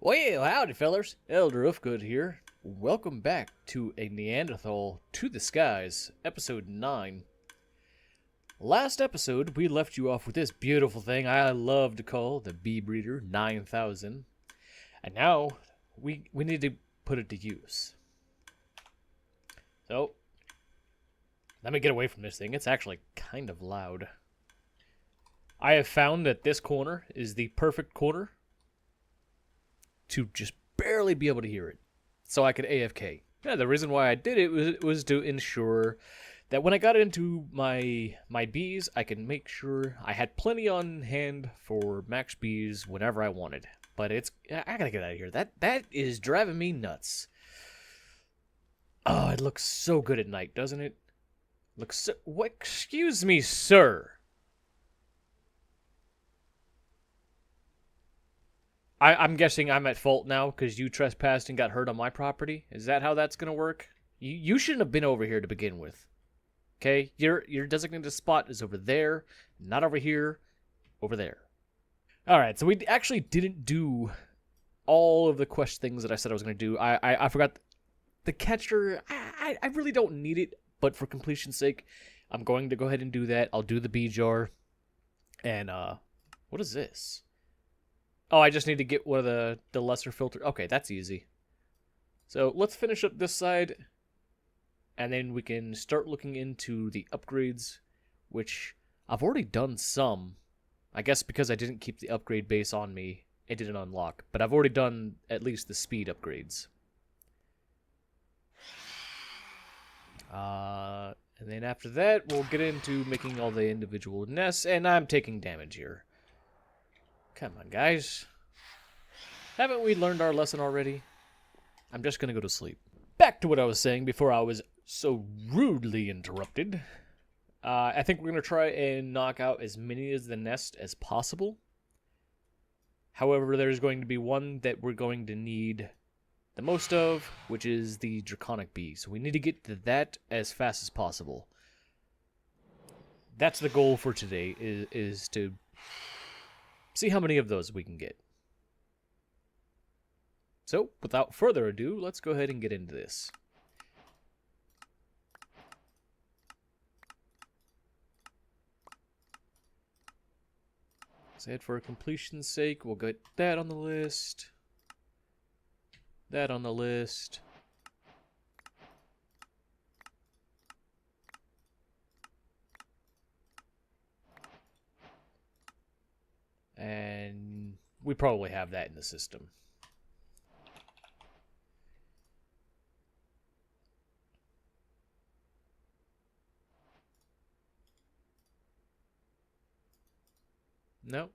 Well, howdy, fellers. Elder Ufgood here. Welcome back to A Neanderthal to the Skies, Episode 9. Last episode, we left you off with this beautiful thing I love to call the Bee Breeder 9000. And now, we need to put it to use. So, let me get away from this thing. It's actually kind of loud. I have found that this corner is the perfect corner to just barely be able to hear it, so I could AFK. Yeah, the reason why I did it was to ensure that when I got into my bees, I could make sure I had plenty on hand for max bees whenever I wanted. But I gotta get out of here. That is driving me nuts. Oh, it looks so good at night, doesn't it? Looks so. What? Excuse me, sir. I'm guessing I'm at fault now because you trespassed and got hurt on my property. Is that how that's gonna work? You shouldn't have been over here to begin with. Okay, your designated spot is over there, not over here, over there. All right, so we actually didn't do all of the quest things that I said I was gonna do. I forgot the catcher. I really don't need it, but for completion's sake, I'm going to go ahead and do that. I'll do the bee jar, and what is this? Oh, I just need to get one of the lesser filter. Okay, that's easy. So let's finish up this side, and then we can start looking into the upgrades, which I've already done some. I guess because I didn't keep the upgrade base on me, it didn't unlock. But I've already done at least the speed upgrades. And then after that, we'll get into making all the individual nests, and I'm taking damage here. Come on, guys. Haven't we learned our lesson already? I'm just gonna go to sleep. Back to what I was saying before I was so rudely interrupted. I think we're gonna try and knock out as many of the nest as possible. However, there's going to be one that we're going to need the most of, which is the Draconic Bees. So we need to get to that as fast as possible. That's the goal for today, is to see how many of those we can get. So, without further ado, let's go ahead and get into this. Said for completion's sake, we'll get that on the list. That on the list. And we probably have that in the system. No.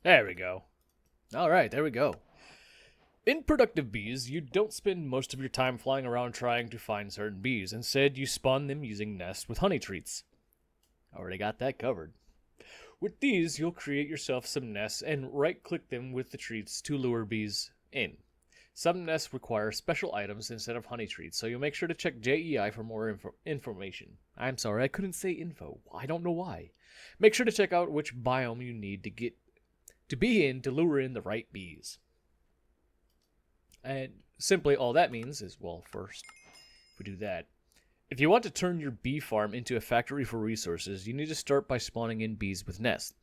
There we go. All right, there we go. In productive bees, you don't spend most of your time flying around trying to find certain bees. Instead, you spawn them using nests with honey treats. Already got that covered. With these, you'll create yourself some nests and right-click them with the treats to lure bees in. Some nests require special items instead of honey treats, so you'll make sure to check JEI for more information. I'm sorry, I couldn't say info. I don't know why. Make sure to check out which biome you need to be in to lure in the right bees. And simply all that means is, well, first, if we do that, if you want to turn your bee farm into a factory for resources, you need to start by spawning in bees with nests.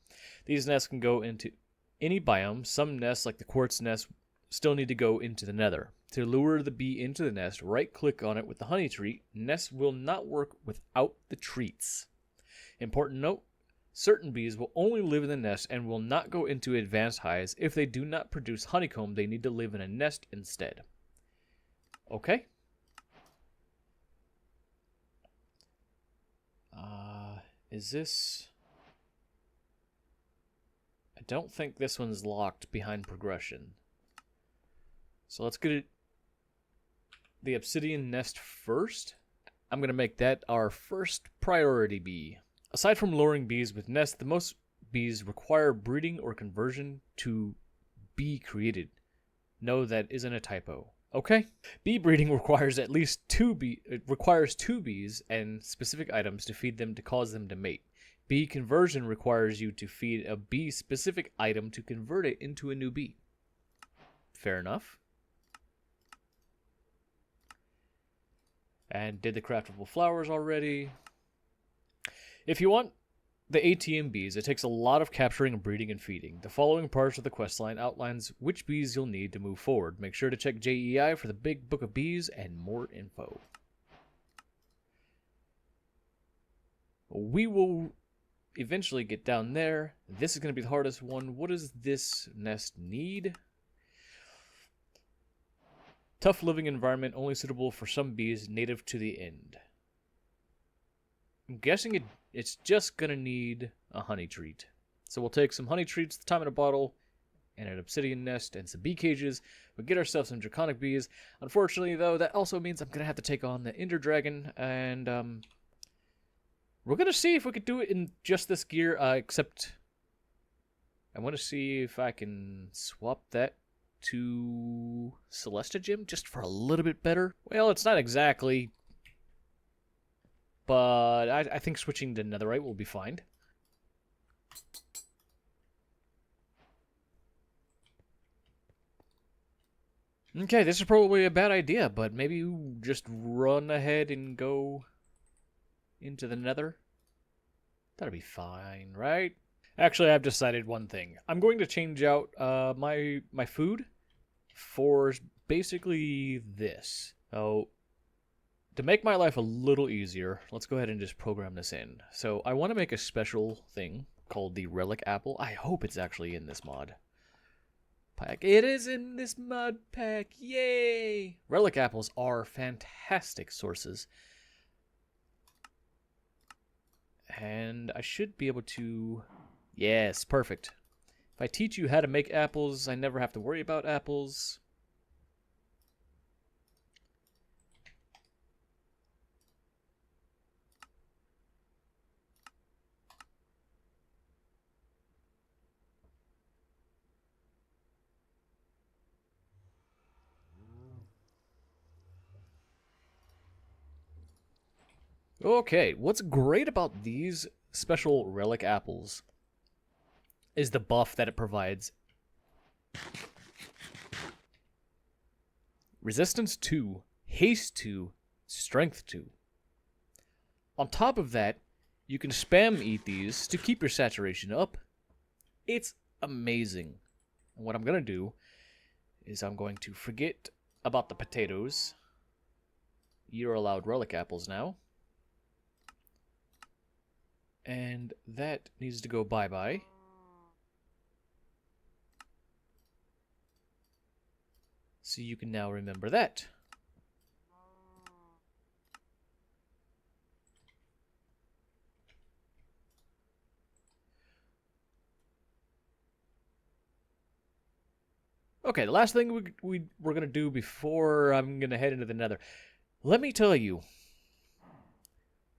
These nests can go into any biome. Some nests, like the quartz nest, still need to go into the nether. To lure the bee into the nest, right-click on it with the honey treat. Nests will not work without the treats. Important note, certain bees will only live in the nest and will not go into advanced hives. If they do not produce honeycomb, they need to live in a nest instead. Okay? Is this... I don't think this one's locked behind progression. So let's get the obsidian nest first. I'm going to make that our first priority bee. Aside from luring bees with nests, the most bees require breeding or conversion to be created. No, that isn't a typo. Okay. Bee breeding requires at least it requires two bees and specific items to feed them to cause them to mate. Bee conversion requires you to feed a bee specific item to convert it into a new bee. Fair enough. And did the craftable flowers already. If you want the ATM bees, it takes a lot of capturing, breeding, and feeding. The following parts of the questline outlines which bees you'll need to move forward. Make sure to check JEI for the Big Book of Bees and more info. We will eventually get down there. This is going to be the hardest one. What does this nest need? Tough living environment, only suitable for some bees, native to the end. I'm guessing it's just going to need a honey treat. So we'll take some honey treats, the time in a bottle, and an obsidian nest, and some bee cages. We'll get ourselves some draconic bees. Unfortunately, though, that also means I'm going to have to take on the Ender Dragon, and we're going to see if we could do it in just this gear, except I want to see if I can swap that to Celesta Gem just for a little bit better. Well, it's not exactly, but I think switching to Netherite will be fine. Okay, this is probably a bad idea, but maybe you just run ahead and go into the Nether. That'll be fine, right? Actually, I've decided one thing. I'm going to change out my food for basically this. So, to make my life a little easier, let's go ahead and just program this in. So, I want to make a special thing called the Relic Apple. I hope it's actually in this mod pack. It is in this mod pack. Yay! Relic Apples are fantastic sources. And I should be able to... Yes, perfect. If I teach you how to make apples, I never have to worry about apples. Okay, what's great about these special relic apples is the buff that it provides. Resistance 2, Haste 2, Strength 2. On top of that, you can spam eat these to keep your saturation up. It's amazing. And what I'm going to do is I'm going to forget about the potatoes. You're allowed relic apples now. And that needs to go bye-bye. So you can now remember that. Okay, the last thing we're going to do before I'm going to head into the Nether. Let me tell you,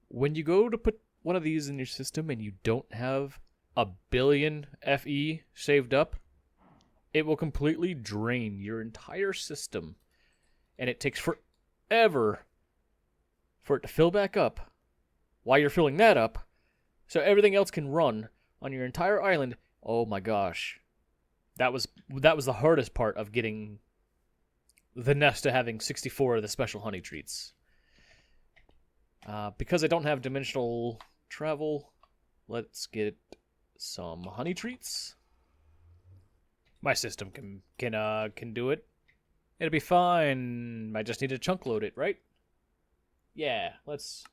when you go to put one of these in your system and you don't have a billion FE saved up, it will completely drain your entire system. And it takes forever for it to fill back up while you're filling that up so everything else can run on your entire island. Oh my gosh. That was the hardest part of getting the nest to having 64 of the special honey treats. Because I don't have dimensional travel, let's get some honey treats. My system can do it. It'll be fine. I just need to chunk load it, right? Yeah, let's...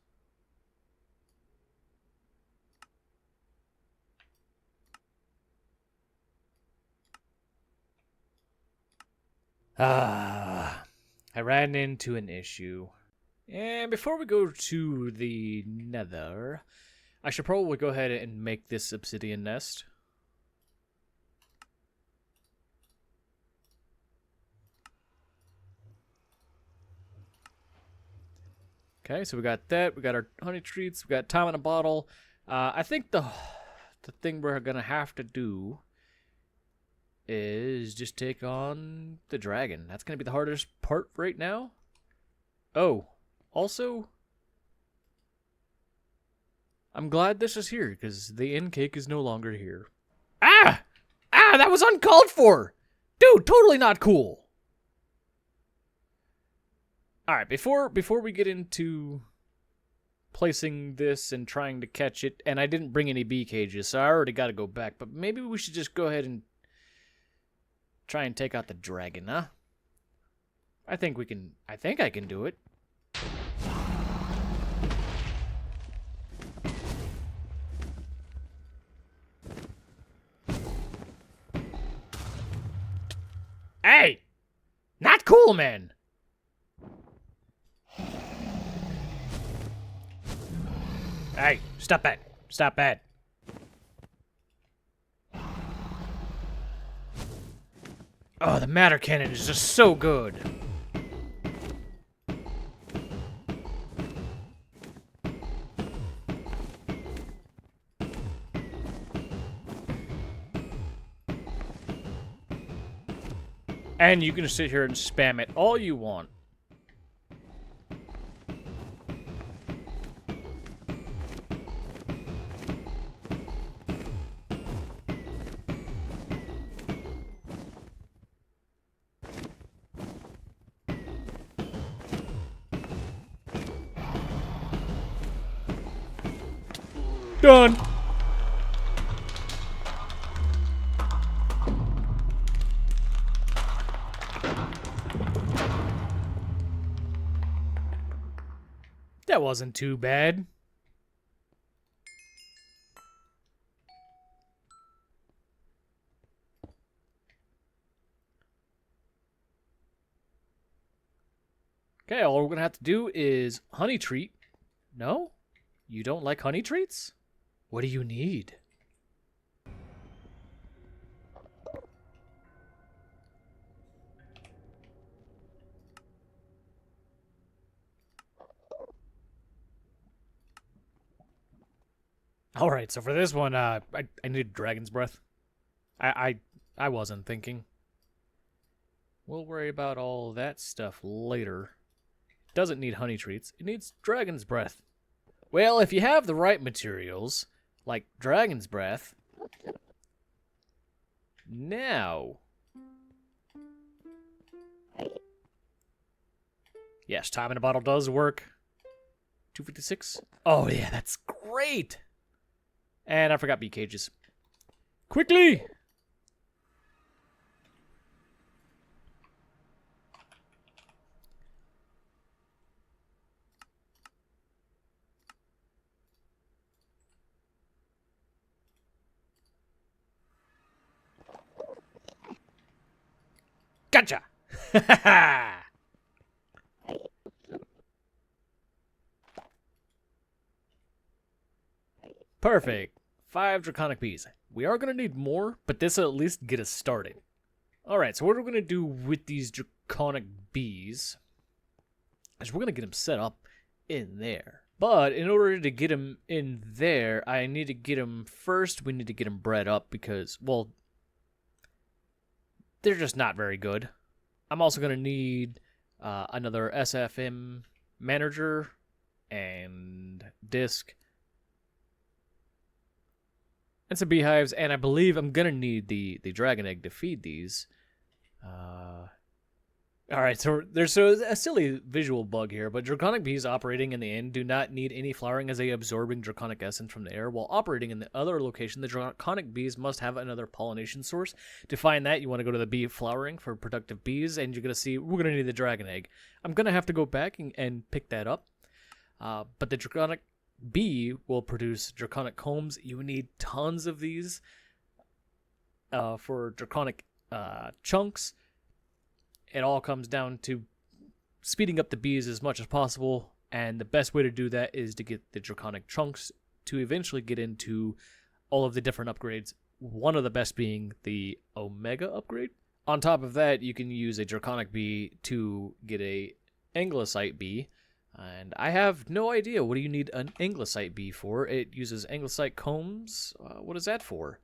I ran into an issue. And before we go to the Nether, I should probably go ahead and make this obsidian nest. Okay, so we got that. We got our honey treats. We got time in a bottle. I think the thing we're gonna have to do is just take on the dragon. That's going to be the hardest part right now. Oh, also, I'm glad this is here, because the end cake is no longer here. Ah! Ah, that was uncalled for! Dude, totally not cool! Alright, before we get into placing this and trying to catch it, and I didn't bring any bee cages, so I already got to go back, but maybe we should just go ahead and try and take out the dragon, huh? I think I can do it. Hey! Not cool, man! Hey, stop that. Stop that. Oh, the matter cannon is just so good. And you can sit here and spam it all you want. Done. That wasn't too bad. Okay, all we're gonna have to do is honey treat. No? You don't like honey treats? What do you need? All right, so for this one, I need dragon's breath. I wasn't thinking. We'll worry about all that stuff later. Doesn't need honey treats. It needs dragon's breath. Well, if you have the right materials, like dragon's breath, now. Yes, time in a bottle does work. 256. Oh yeah, that's great. And I forgot bee cages. Quickly! Gotcha! Perfect. 5 Draconic Bees. We are going to need more, but this will at least get us started. Alright, so what we're going to do with these Draconic Bees is we're going to get them set up in there. But in order to get them in there, I need to get them first. We need to get them bred up because, well, they're just not very good. I'm also going to need another SFM manager and disk and some beehives, and I believe I'm going to need the dragon egg to feed these. Alright, so there's a silly visual bug here, but Draconic Bees operating in the inn do not need any flowering as they absorbing Draconic essence from the air. While operating in the other location, the Draconic Bees must have another pollination source. To find that, you want to go to the bee flowering for productive bees, and you're going to see we're going to need the dragon egg. I'm going to have to go back and pick that up. But the Draconic Bee will produce Draconic combs. You need tons of these for Draconic chunks. It all comes down to speeding up the bees as much as possible, and the best way to do that is to get the Draconic chunks to eventually get into all of the different upgrades, one of the best being the Omega upgrade. On top of that, you can use a Draconic Bee to get a Anglesite Bee, and I have no idea what do you need an Anglesite Bee for. It uses Anglesite combs. What is that for?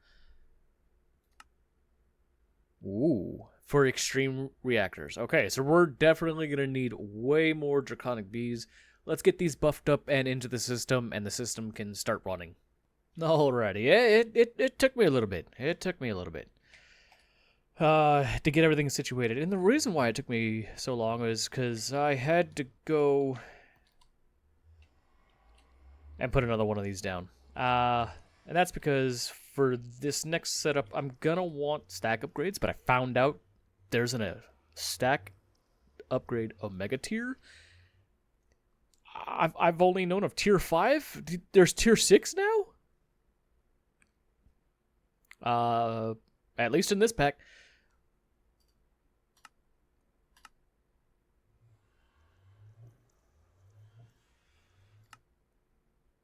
Ooh, for extreme reactors. Okay, so we're definitely going to need way more Draconic Bees. Let's get these buffed up and into the system, and the system can start running. Alrighty, it took me a little bit. It took me a little bit. To get everything situated. And the reason why it took me so long is because I had to go and put another one of these down. And that's because for this next setup, I'm gonna want stack upgrades, but I found out there's a stack upgrade Omega tier. I've only known of tier 5. There's tier 6 now? At least in this pack.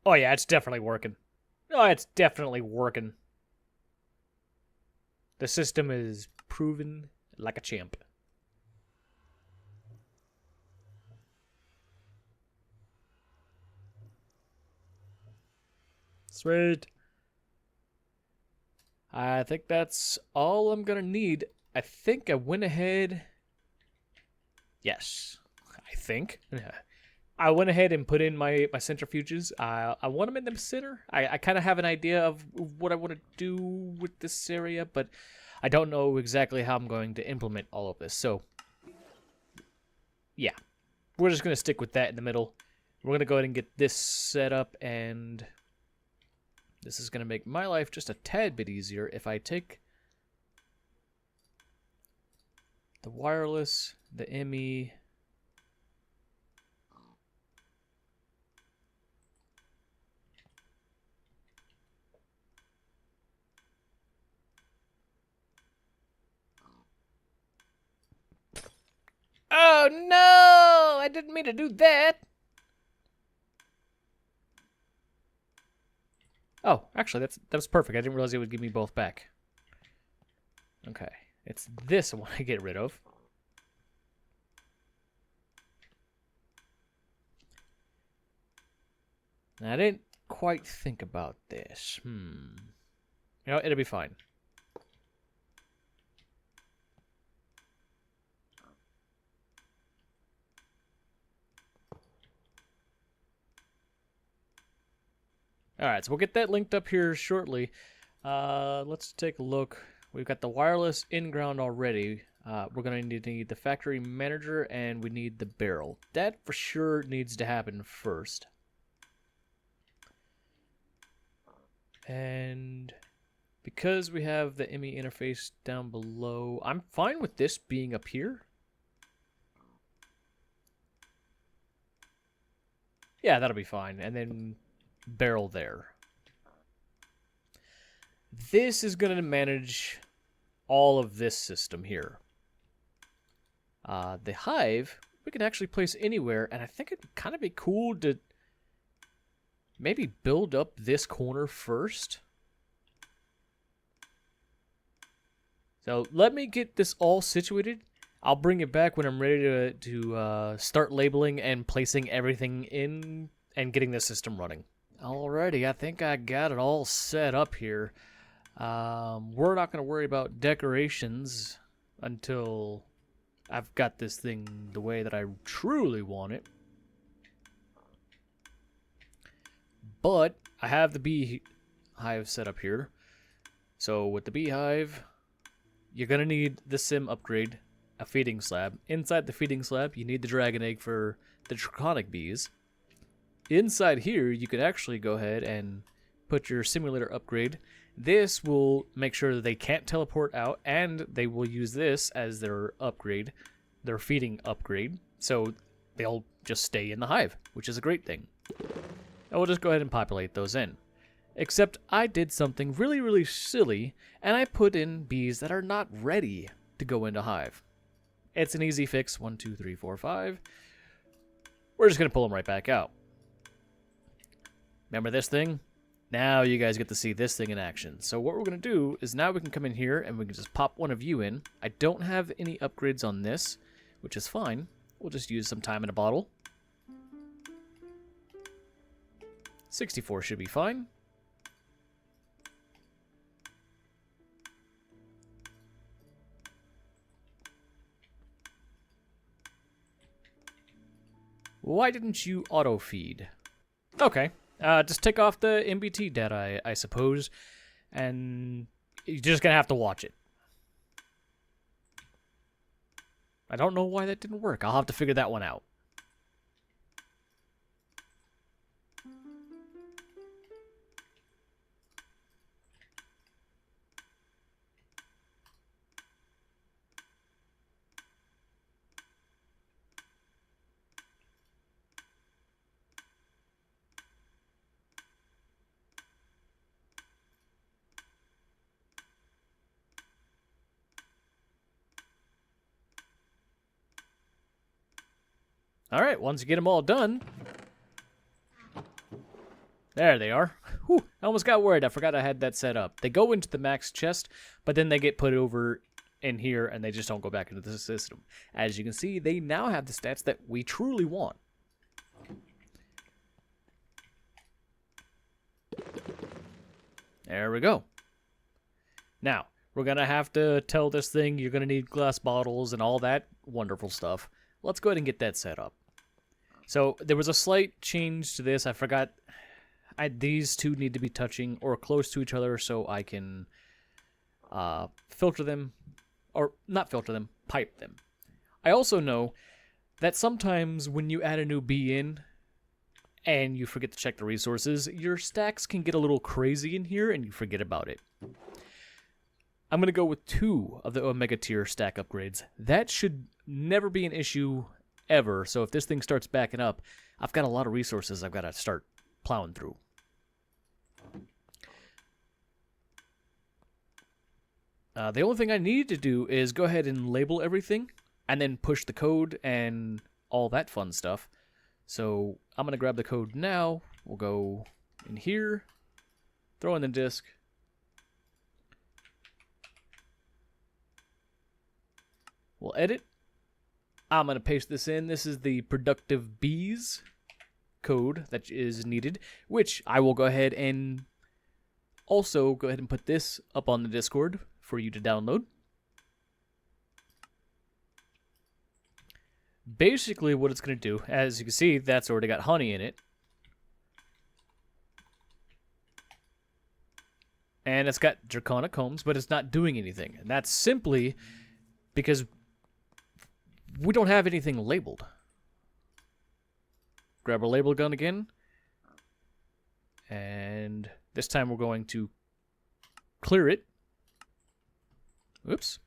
Oh yeah, it's definitely working. Oh, it's definitely working. The system is proven like a champ. Sweet. I think that's all I'm gonna need. I think I went ahead. Yes, I think. I went ahead and put in my centrifuges. I want them in the center. I kind of have an idea of what I want to do with this area, but I don't know exactly how I'm going to implement all of this. So, yeah, we're just going to stick with that in the middle. We're going to go ahead and get this set up, and this is going to make my life just a tad bit easier if I take the wireless, the ME... Oh no! I didn't mean to do that! Oh, actually, that was perfect. I didn't realize it would give me both back. Okay, it's this I want to get rid of. Now, I didn't quite think about this. You know, it'll be fine. Alright, so we'll get that linked up here shortly. Let's take a look. We've got the wireless in-ground already. We're going to need the factory manager, and we need the barrel. That for sure needs to happen first. And because we have the ME interface down below, I'm fine with this being up here. Yeah, that'll be fine. And then barrel there. This is going to manage all of this system here. The hive, we can actually place anywhere, and I think it'd kind of be cool to maybe build up this corner first. So let me get this all situated. I'll bring it back when I'm ready to start labeling and placing everything in and getting the system running. Alrighty, I think I got it all set up here. We're not going to worry about decorations until I've got this thing the way that I truly want it. But I have the beehive set up here. So with the beehive, you're going to need the sim upgrade, a feeding slab. Inside the feeding slab, you need the dragon egg for the Draconic Bees. Inside here, you can actually go ahead and put your simulator upgrade. This will make sure that they can't teleport out, and they will use this as their upgrade, their feeding upgrade. So they'll just stay in the hive, which is a great thing. And we'll just go ahead and populate those in. Except I did something really, really silly, and I put in bees that are not ready to go into hive. It's an easy fix. 1, 2, 3, 4, 5. We're just going to pull them right back out. Remember this thing? Now you guys get to see this thing in action. So what we're going to do is now we can come in here and we can just pop one of you in. I don't have any upgrades on this, which is fine. We'll just use some time in a bottle. 64 should be fine. Why didn't you auto-feed? Okay. Just take off the MBT data, I suppose. And you're just gonna have to watch it. I don't know why that didn't work. I'll have to figure that one out. Alright, once you get them all done... There they are. Whew, I almost got worried. I forgot I had that set up. They go into the max chest, but then they get put over in here, and they just don't go back into the system. As you can see, they now have the stats that we truly want. There we go. Now, we're going to have to tell this thing you're going to need glass bottles and all that wonderful stuff. Let's go ahead and get that set up. So, there was a slight change to this. I forgot... these two need to be touching or close to each other so I can filter them, or not filter them, pipe them. I also know that sometimes when you add a new bee in and you forget to check the resources, your stacks can get a little crazy in here and you forget about it. I'm going to go with 2 of the Omega tier stack upgrades. That should never be an issue ever, so if this thing starts backing up, I've got a lot of resources I've got to start plowing through. The only thing I need to do is go ahead and label everything and then push the code and all that fun stuff. So I'm going to grab the code now. We'll go in here, throw in the disk. We'll edit. I'm going to paste this in. This is the productive bees code that is needed, which I will go ahead and also go ahead and put this up on the Discord for you to download. Basically what it's going to do, as you can see, that's already got honey in it. And it's got draconic combs, but it's not doing anything. And that's simply because we don't have anything labeled. Grab our label gun again. And this time we're going to clear it. Oops.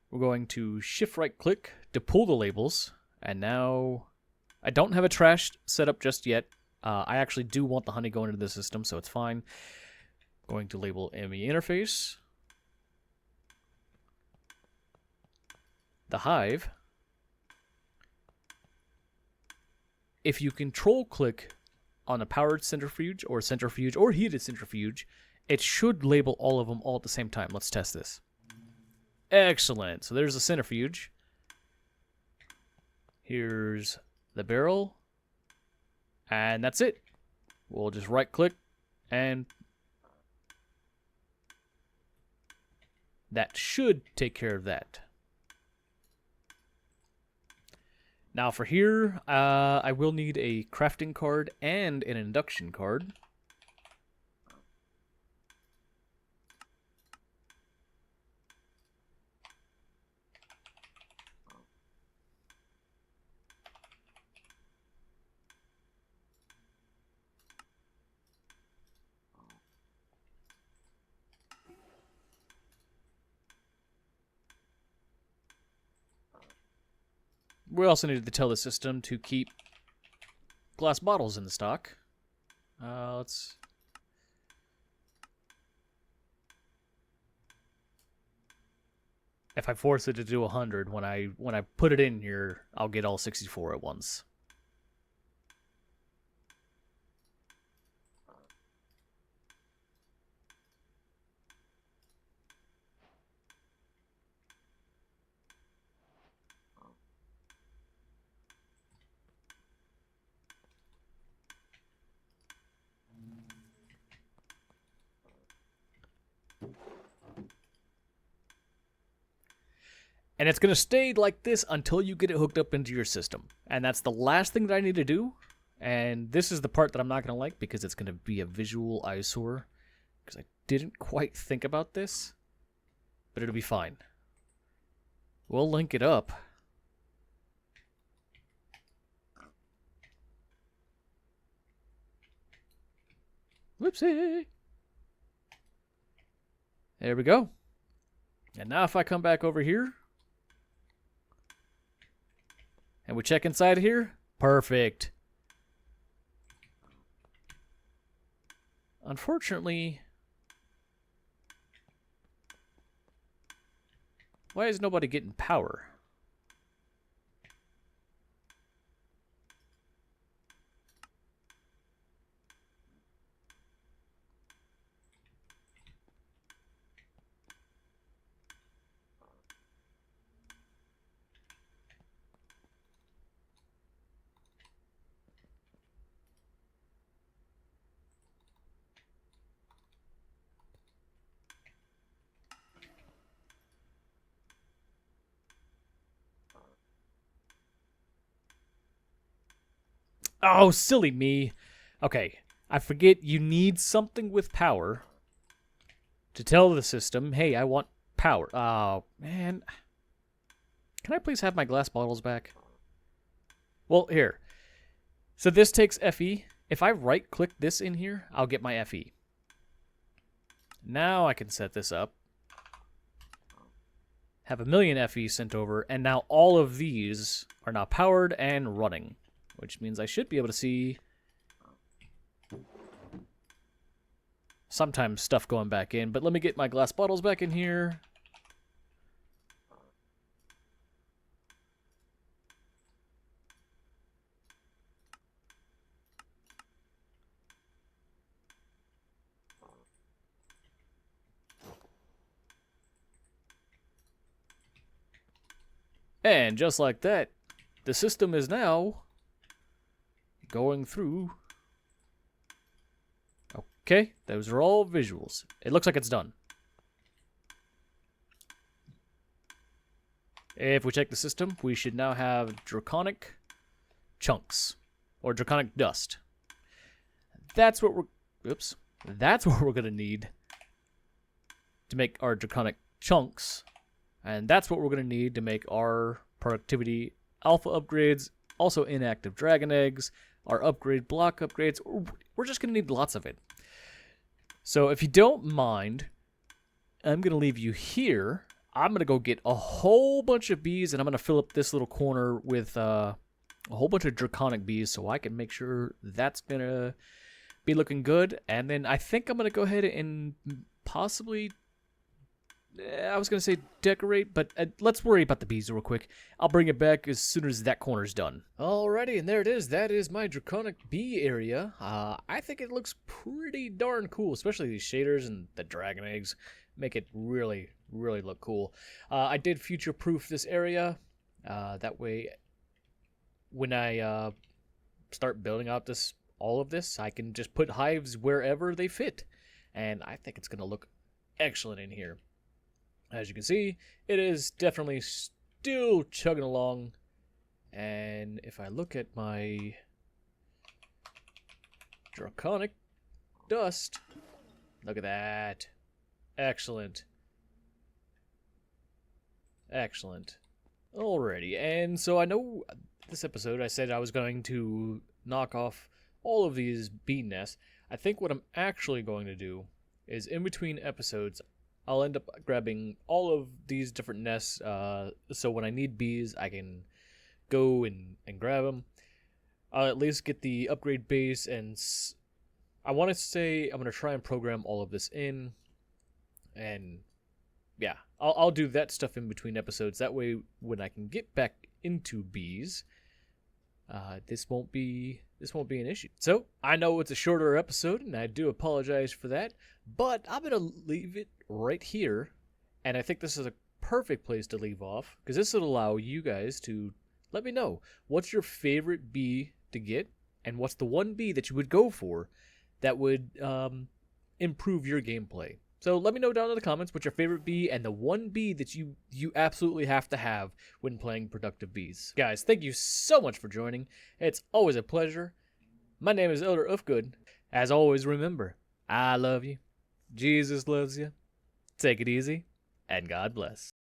We're going to shift right click to pull the labels. And now I don't have a trash set up just yet. I actually do want the honey going into the system, so it's fine. Going to label ME interface. The hive. If you control click on a powered centrifuge or heated centrifuge, it should label all of them all at the same time. Let's test this. Excellent. So there's the centrifuge. Here's the barrel. And that's it. We'll just right click and that should take care of that. Now for here, I will need a crafting card and an induction card. We also needed to tell the system to keep glass bottles in the stock. Let's... If I force it to do 100, when I put it in here, I'll get all 64 at once. And it's going to stay like this until you get it hooked up into your system. And that's the last thing that I need to do. And this is the part that I'm not going to like because it's going to be a visual eyesore. Because I didn't quite think about this. But it'll be fine. We'll link it up. Whoopsie. There we go. And now if I come back over here. And we check inside here. Perfect. Unfortunately, why is nobody getting power? Oh, silly me. Okay, I forget you need something with power to tell the system, hey, I want power. Oh, man. Can I please have my glass bottles back? Well, here. So this takes FE. If I right-click this in here, I'll get my FE. Now I can set this up. Have 1,000,000 FE sent over, and now all of these are now powered and running. Which means I should be able to see sometimes stuff going back in. But let me get my glass bottles back in here. And just like that, the system is now going through. Okay, those are all visuals. It looks like it's done. If we check the system, we should now have draconic chunks or draconic dust. That's what that's what we're going to need to make our draconic chunks, and that's what we're going to need to make our productivity alpha upgrades, also inactive dragon eggs, our upgrade block upgrades. We're just going to need lots of it. So if you don't mind, I'm going to leave you here. I'm going to go get a whole bunch of bees, and I'm going to fill up this little corner with a whole bunch of draconic bees so I can make sure that's going to be looking good. And then I think I'm going to go ahead and possibly, I was going to say decorate, but let's worry about the bees real quick. I'll bring it back as soon as that corner's done. Alrighty, and there it is. That is my draconic bee area. I think it looks pretty darn cool, especially these shaders and the dragon eggs. Make it really, really look cool. I did future-proof this area. That way, when I start building out all of this, I can just put hives wherever they fit. And I think it's going to look excellent in here. As you can see, it is definitely still chugging along. And if I look at my draconic dust, look at that. Excellent. Excellent. Alrighty, and so I know this episode I said I was going to knock off all of these bee nests. I think what I'm actually going to do is in between episodes, I'll end up grabbing all of these different nests, so when I need bees, I can go and grab them. I'll at least get the upgrade base, and I want to say I'm going to try and program all of this in, and yeah, I'll do that stuff in between episodes. That way, when I can get back into bees, this won't be an issue. So I know it's a shorter episode, and I do apologize for that. But I'm gonna leave it right here, and I think this is a perfect place to leave off because this will allow you guys to let me know what's your favorite bee to get, and what's the one bee that you would go for that would improve your gameplay. So let me know down in the comments what your favorite bee and the one bee that you absolutely have to have when playing Productive Bees. Guys, thank you so much for joining. It's always a pleasure. My name is Elder Ufgood. As always, remember, I love you. Jesus loves you. Take it easy, and God bless.